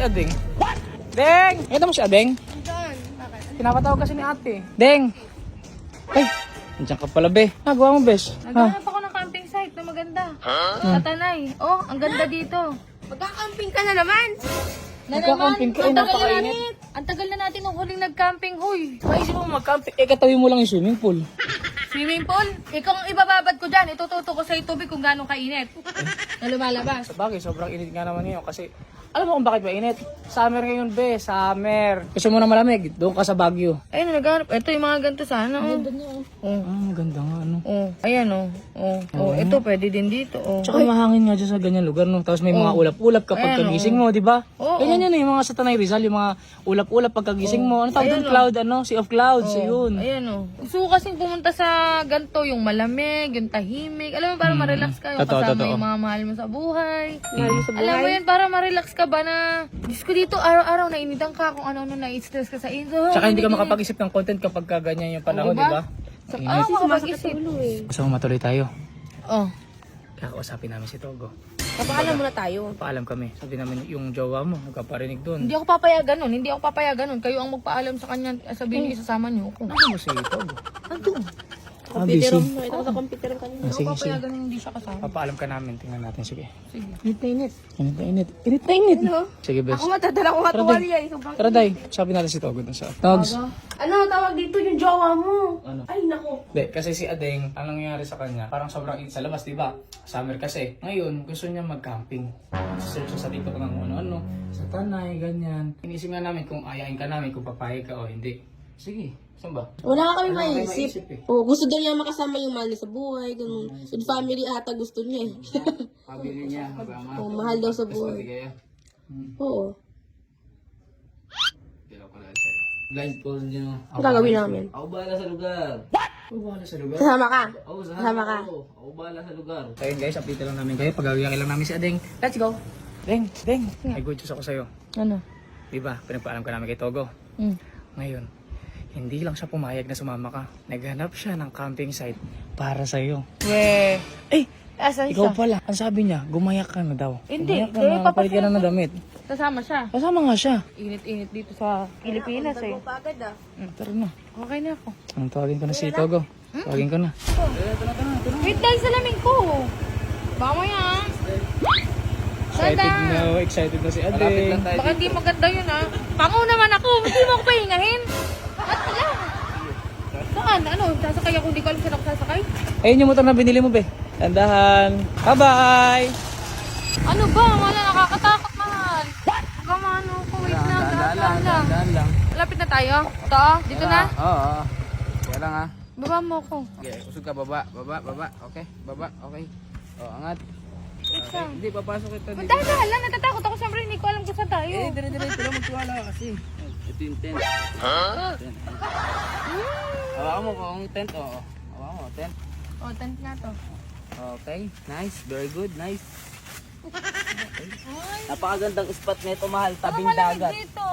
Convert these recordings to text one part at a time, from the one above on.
Adeng. What? Deng! Nakita mo si Adeng? Doon. Bakit? Pinapatawag kasi ni ate. Deng! Ay, nandiyan ka pala, be. Nagawa mo, bes. Naghanap ako ng camping site na maganda. Sa Tanay. Oh, ang ganda dito. Magkakamping ka na naman. Magkakamping ka, Ang tagal na napakainit. natin. Ang tagal na natin nung huling nag-camping, huy. Maisip mo mag-camping. Katabi mo lang yung swimming pool. Swimming pool? Ikaw ang ibababad ko dyan. Itututo ko sa tubig kung gano'ng kainit. Na lumalabas. Sabagay, sobrang init nga naman ngayon kasi alam mo kung bakit mainit? Summer ngayon, be. Summer. Gusto mo na malamig? Doon ka sa Baguio. Ayun, naghanap. Ito yung mga ganito sana. Oh. Oh. Ah, maganda nga, ano. Oh. Ayan, oh. Oh. Oh. Ito, pwede din dito. Oh. Tsaka mahangin nga dyan sa ganyan lugar, no? Tapos may mga ulap-ulap kapag Ayan, kagising mo, di ba? Oo. Ganyan yan, yung mga sa Tanay Rizal, yung mga ulap-ulap pagkagising mo. Ano tawag doon? Cloud, ano? Sea of Clouds, yun. Ayan, oh. Gusto ko kasing pumunta sa ganito, yung malamig, yung tahimik. Alam mo, para ma-relax ka. Yung Totoo, kasama totoo. yung mga mahal mo sa buhay. Alam mo yan, para ma-relax ka ba na, Diyos ko dito, araw-araw nainitan ka kung ano-ano na-stress ka sa inyo. Tsaka hindi ka makapag-isip ng content kapag ganyan yung panahon, di ba? Ah, makapag-isip. Gusto mo matuloy tayo. Oh. Kakausapin namin si Togo. Papaalam muna tayo. Paalam kami. Sabi namin yung jowa mo, nagkaparinig doon. Hindi ako papayagan nun. Hindi ako papayagan nun. Kayo ang magpaalam sa kanya. Sabihin niyo, isasama niyo ako. Ano mo si Togo? Andun. Busy. Nakita ko sa computer kanina. Sige, Ako sige. papayagan nun, hindi siya kasama. Papaalam ka namin. Tingnan natin. Sige. Sige. Init na init. Init na init. Init na init. Sige, best. Ako matadala ko Tara, katuwalya. Tara, Day. Sabi natin si Togo dun sa Togs. Ano tawag dito yung jowa mo? Ano? Ay, nako. Hindi, kasi si Adeng, anong nangyari sa kanya? Parang sobrang init sa labas, di ba? Summer kasi. Ngayon, gusto niya mag-camping. Search sa TikTok ng ano-ano. Sa Tanay, ganyan. Inisip nga namin kung ayain ka namin, kung papayag ka o hindi. Sige, saan ba? Wala ka kami Wala kami maisip. maisip eh. Oh, gusto daw niya makasama yung mahal niya sa buhay, ganun. With family ata gusto niya eh. Pabili niya, magama. Oh, mahal daw sa buhay. Kaya, Oo. blindfold niyo. Ang gagawin namin. Ako bahala sa lugar. Ako bahala sa lugar. Kasama ka. Ako Kasama ka. Ako bahala sa lugar. So yun guys, update lang namin kayo. Pagawiyakin lang namin si Adeng. Let's go! Deng, Deng. May good news ako sa'yo. Ano? Diba, pinagpaalam ka namin kay Togo. Ngayon, hindi lang siya pumayag na sumama ka. Naghanap siya ng camping site para sa'yo. Weh. Eh, Asan ikaw siya? pala. Ang sabi niya, gumayak ka na daw. Hindi, Gumayak ka hindi, na, papalit ka na ng damit. Kasama siya. Kasama nga siya. Init-init dito sa Pilipinas eh. Pagod ah. Tara na. Okay na ako. Anong tawagin ko na si Togo? Tawagin ko na. Wait dahil sa laming ko. Mamaya ah. Excited na si Malapit Adeng. lang tayo. Baka hindi maganda yun ah. Pango naman ako. Hindi mo ako pahingahin. At wala. Saan? Ano? Sasakay ako. Hindi ko alam saan ako sasakay. Ayun yung motor na binili mo, be. Tandahan. Bye-bye! Ano ba? Wala. Nakakatakot mahal. Kama ano ko. Wait na. Dahan lang. Daan lang. Malapit na tayo. Ito ah. Dito na. Oo. Kaya lang ha. Baba mo ako. Okay, usog ka, baba. Baba. Okay, baba. Okay. Angat. Wait lang. Hindi, papasok ito. Dahan lang. Natatakot ako. Siyempre hindi ko alam kung saan tayo. Dire-diretso lang magtiwala kasi. Ito yung tent. Tent. Hawakan mo kung tent, oo. Hawakan mo, tent. Oh, tent nga to. Okay, nice. Very good, nice. Napakagandang spot nito, mahal. Tabing dagat. Dito.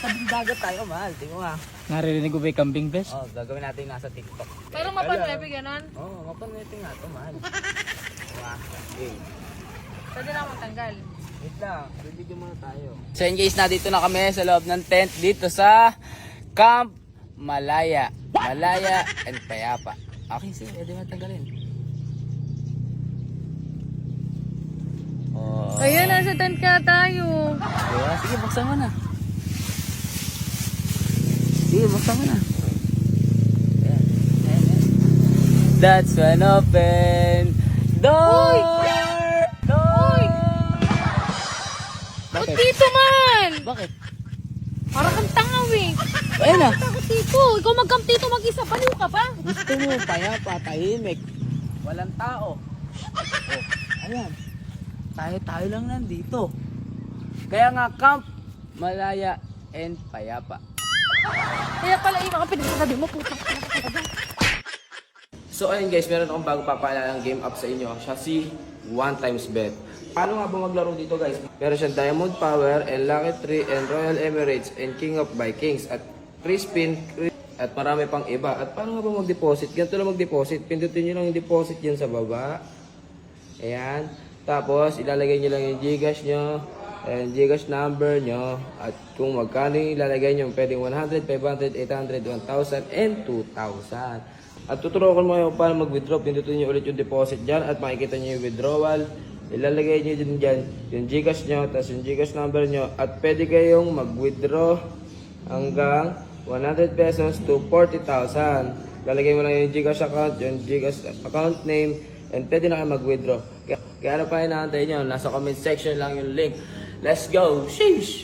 Tabing dagat tayo, mahal. Tingnan mo ha. Naririnig ko ba yung kambing, bes? Oh, gagawin natin yung nasa TikTok. Pero mapanwepe ganon. Oo, mapanweting nga ito, mahal. Okay. Pwede na akong tanggal. Wait lang, bibigyan muna tayo. So yun guys, nandito na kami sa loob ng tent dito sa Camp Malaya. Malaya and Payapa. Okay, sige, pwede mo tanggalin. Oh. Ayun, nasa tent ka tayo. Diba? Sige, buksan mo na. Sige, buksan mo na. Ayan, ayan, ayan. That's when open door! Door! Ba't dito man? Bakit? Parang kang tangaw eh. Ayan na. Takot dito. Ikaw mag-camp dito mag-isa. Baliw ka pa. Gusto mo, payapa, tahimik. Walang tao. Oh, ayan. Tayo lang nandito. Kaya nga, Camp Malaya and Payapa. Kaya pala yung mga pinagsasabi mo. Putang. So ayun guys, meron akong bago papaalala ng game up sa inyo. Siya si 1 times bet. Paano nga ba maglaro dito guys? Meron siyang Diamond Power and Lucky 3 and Royal Emirates and King of Vikings at free spin at marami pang iba. At paano nga ba mag-deposit? Ganito lang mag-deposit. Pindutin nyo lang yung deposit dyan sa baba. Ayan. Tapos ilalagay nyo lang yung Gcash nyo. and Gcash number nyo, at kung magkano yung ilalagay nyo, pwedeng 100, 500, 800, 1,000, and 2,000. At tuturuan ko mo kayo paano mag-withdraw. Pindutin nyo ulit yung deposit dyan at makikita nyo yung withdrawal. Ilalagay nyo din dyan yung Gcash nyo, tapos yung Gcash number nyo, at pwede kayong mag-withdraw hanggang 100 pesos to 40,000. Lalagay mo lang yung Gcash account, yung Gcash account name, and pwede na kayo mag-withdraw. Kaya ano pa inaantay nyo? Nasa comment section lang yung link. Let's go! Sheesh!